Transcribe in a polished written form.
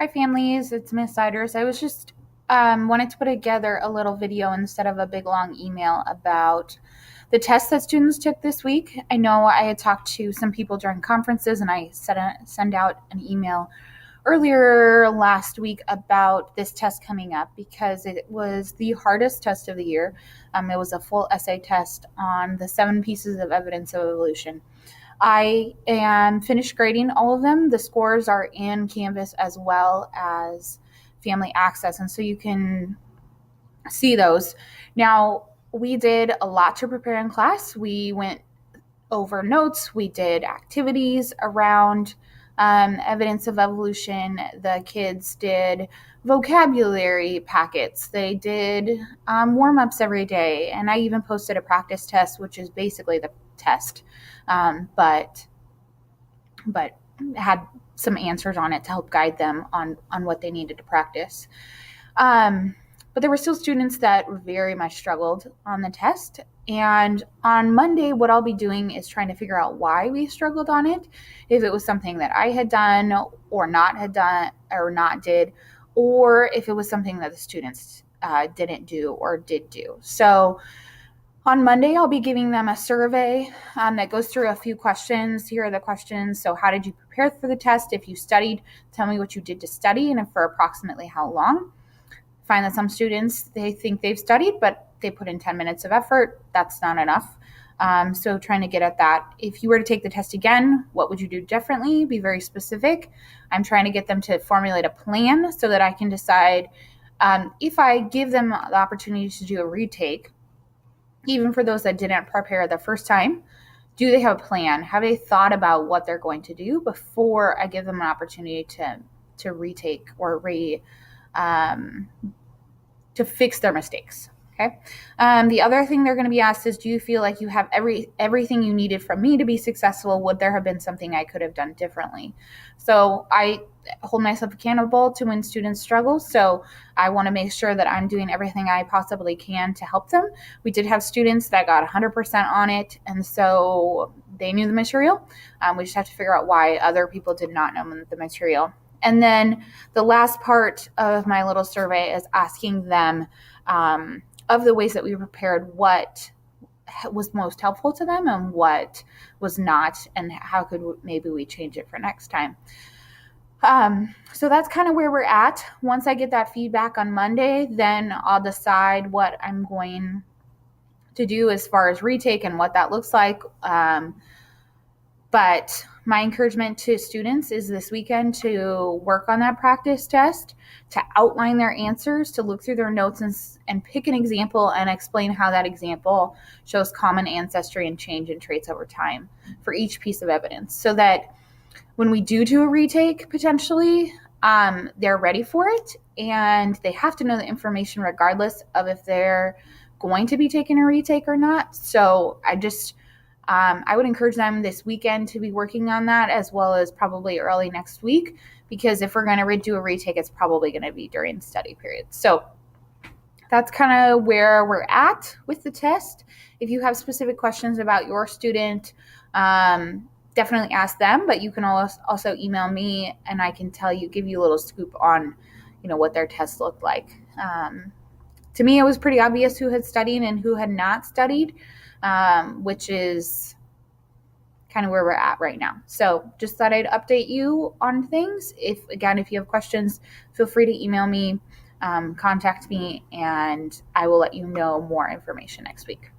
Hi families, it's Miss Siders. I was just wanted to put together a little video instead of a big long email about the tests that students took this week. I know I had talked to some people during conferences and I send out an email earlier last week about this test coming up because it was the hardest test of the year. It was a full essay test on the 7 pieces of evidence of evolution. I am finished grading all of them. The scores are in Canvas as well as Family Access, and so you can see those. Now, we did a lot to prepare in class. We went over notes, we did activities around evidence of evolution. The kids did vocabulary packets, they did warm ups every day, and I even posted a practice test, which is basically the test, but had some answers on it to help guide them on what they needed to practice. But there were still students that very much struggled on the test. And on Monday, what I'll be doing is trying to figure out why we struggled on it, if it was something that I had done or not had done or not did, or if it was something that the students didn't do or did do. So on Monday, I'll be giving them a survey that goes through a few questions. Here are the questions. So how did you prepare for the test? If you studied, tell me what you did to study and for approximately how long. Find that some students, they think they've studied, but they put in 10 minutes of effort. That's not enough. So trying to get at that. If you were to take the test again, what would you do differently? Be very specific. I'm trying to get them to formulate a plan so that I can decide if I give them the opportunity to do a retake, even for those that didn't prepare the first time, do they have a plan? Have they thought about what they're going to do before I give them an opportunity to retake or to fix their mistakes? Okay. The other thing they're going to be asked is, do you feel like you have everything you needed from me to be successful? Would there have been something I could have done differently? So I hold myself accountable to when students struggle. So I want to make sure that I'm doing everything I possibly can to help them. We did have students that got 100% on it, and so they knew the material. We just have to figure out why other people did not know the material. And then the last part of my little survey is asking them of the ways that we prepared, what was most helpful to them and what was not, and how could maybe we change it for next time. So that's kind of where we're at. Once I get that feedback on Monday, then I'll decide what I'm going to do as far as retake and what that looks like. But my encouragement to students is this weekend to work on that practice test, to outline their answers, to look through their notes and pick an example and explain how that example shows common ancestry and change in traits over time for each piece of evidence, so that when we do a retake, potentially, they're ready for it, and they have to know the information regardless of if they're going to be taking a retake or not. So I would encourage them this weekend to be working on that, as well as probably early next week, because if we're going to do a retake, it's probably going to be during study periods. So that's kind of where we're at with the test. If you have specific questions about your student, definitely ask them, but you can also email me and I can give you a little scoop on, what their test looked like. To me, it was pretty obvious who had studied and who had not studied, which is kind of where we're at right now. So just thought I'd update you on things. If you have questions, feel free to email me, contact me, and I will let you know more information next week.